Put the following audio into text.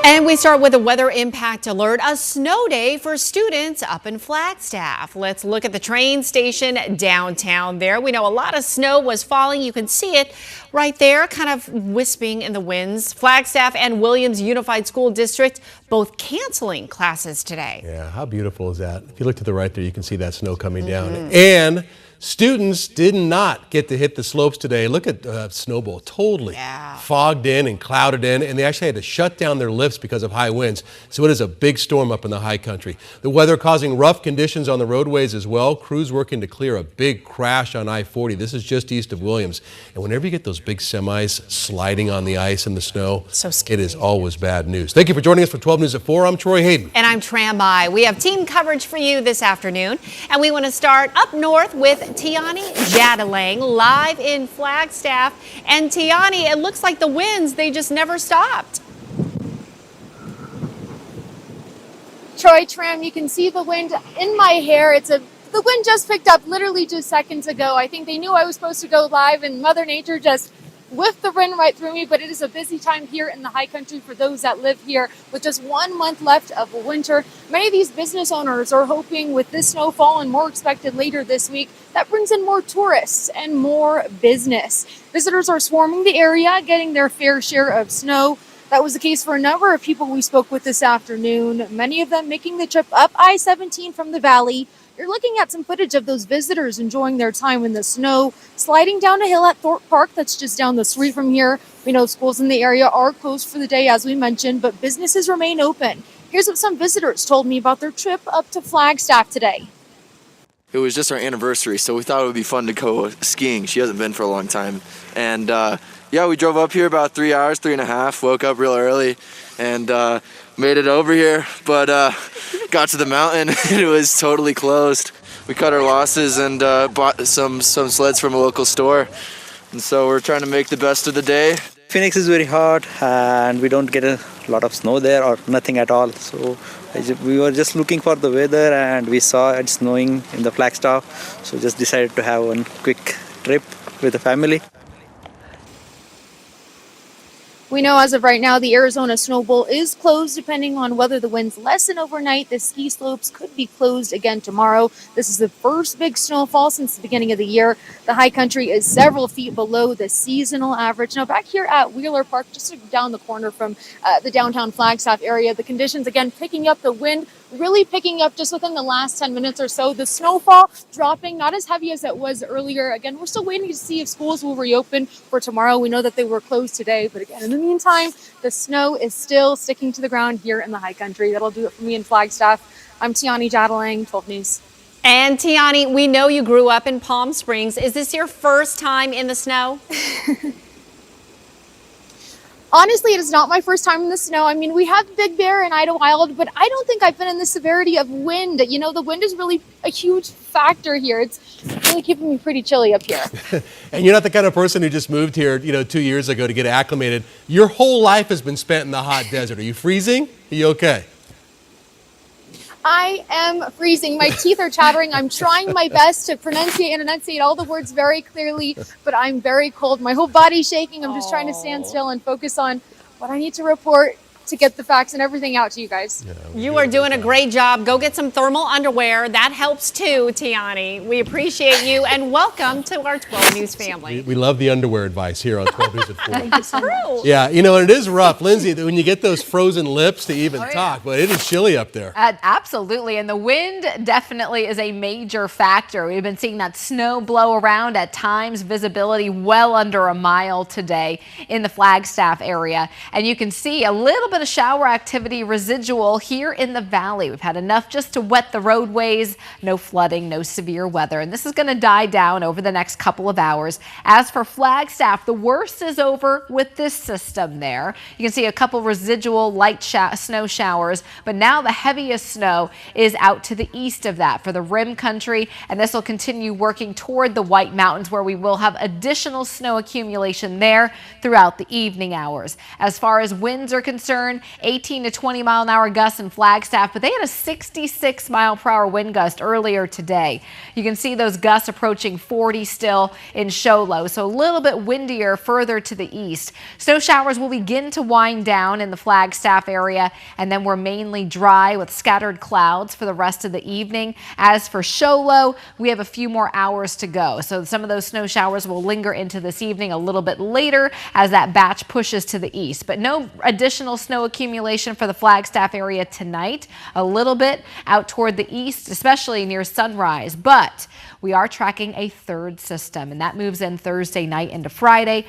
And we start with a weather impact alert, a snow day for students up in Flagstaff. Let's look at the train station downtown there. We know a lot of snow was falling. You can see it right there, kind of wisping in the winds. Flagstaff and Williams Unified School District both canceling classes today. Yeah, how beautiful is that? If you look to the right there, you can see that snow coming down. And students did not get to hit the slopes today. Look at Snowball, totally fogged in and clouded in, and they actually had to shut down their lifts because of high winds. So it is a big storm up in the high country. The weather causing rough conditions on the roadways as well. Crews working to clear a big crash on I-40. This is just east of Williams. And whenever you get those big semis sliding on the ice and the snow, it is always bad news. Thank you for joining us for 12 News at 4. I'm Troy Hayden. And I'm Tram Mai. We have team coverage for you this afternoon, and we want to start up north with Tiani Jadalang live in Flagstaff. And Tiani, it looks like the winds, they just never stopped. Troy, Tram, you can see the wind in my hair. The wind just picked up literally just seconds ago. I think they knew I was supposed to go live, and Mother Nature just whiffed the wind right through me. But it is a busy time here in the high country for those that live here with just 1 month left of winter. Many of these business owners are hoping with this snowfall and more expected later this week, that brings in more tourists and more business. Visitors are swarming the area, getting their fair share of snow. That was the case for a number of people we spoke with this afternoon, many of them making the trip up I-17 from the valley. You're looking at some footage of those visitors enjoying their time in the snow, sliding down a hill at Thorpe Park that's just down the street from here. We know schools in the area are closed for the day, as we mentioned, but businesses remain open. Here's what some visitors told me about their trip up to Flagstaff today. It was just our anniversary, so we thought it would be fun to go skiing. She hasn't been for a long time. And yeah, we drove up here about 3 hours, 3.5, woke up real early and made it over here, but got to the mountain and it was totally closed. We cut our losses and bought some sleds from a local store. And so we're trying to make the best of the day. Phoenix is very hot and we don't get a lot of snow there or nothing at all. So we were just looking for the weather and we saw it snowing in the Flagstaff. So just decided to have one quick trip with the family. We know as of right now, the Arizona Snow Bowl is closed. Depending on whether the winds lessen overnight, the ski slopes could be closed again tomorrow. This is the first big snowfall since the beginning of the year. The high country is several feet below the seasonal average. Now back here at Wheeler Park, just down the corner from the downtown Flagstaff area, the conditions again picking up, the wind really picking up just within the last 10 minutes or so. The snowfall dropping, not as heavy as it was earlier. Again, we're still waiting to see if schools will reopen for tomorrow. We know that they were closed today, but again, in the meantime, the snow is still sticking to the ground here in the high country. That'll do it for me in Flagstaff. I'm Tiani Jadalang, 12 News. And Tiani, we know you grew up in Palm Springs. Is this your first time in the snow? Honestly, it is not my first time in the snow. I mean, we have Big Bear and Idlewild, but I don't think I've been in the severity of wind. You know, the wind is really a huge factor here. It's really keeping me pretty chilly up here. And you're not the kind of person who just moved here, 2 years ago to get acclimated. Your whole life has been spent in the hot desert. Are you freezing? Are you okay? I am freezing. My teeth are chattering. I'm trying my best to pronunciate and enunciate all the words very clearly, but I'm very cold. My whole body's shaking. I'm just trying to stand still and focus on what I need to report to get the facts and everything out to you guys. Yeah, you are doing a great job. Go get some thermal underwear. That helps too, Tiani. We appreciate you and welcome to our 12 News family. We love the underwear advice here on 12 News at 4. Thank you so much. Yeah, and it is rough, Lindsay, when you get those frozen lips to even talk, but it is chilly up there. Absolutely, and the wind definitely is a major factor. We've been seeing that snow blow around at times, visibility well under a mile today in the Flagstaff area, and you can see a little bit of shower activity residual here in the valley. We've had enough just to wet the roadways, no flooding, no severe weather, and this is going to die down over the next couple of hours. As for Flagstaff, the worst is over with this system there. You can see a couple residual light snow showers, but now the heaviest snow is out to the east of that for the rim country, and this will continue working toward the White Mountains where we will have additional snow accumulation there throughout the evening hours. As far as winds are concerned, eastern, 18 to 20 mile an hour gusts in Flagstaff, but they had a 66 mile per hour wind gust earlier today. You can see those gusts approaching 40 still in Show Low, so a little bit windier further to the east. Snow showers will begin to wind down in the Flagstaff area, and then we're mainly dry with scattered clouds for the rest of the evening. As for Show Low, we have a few more hours to go, so some of those snow showers will linger into this evening a little bit later as that batch pushes to the east. But no additional snow accumulation for the Flagstaff area tonight. A little bit out toward the east, especially near sunrise, but we are tracking a third system, and that moves in Thursday night into Friday.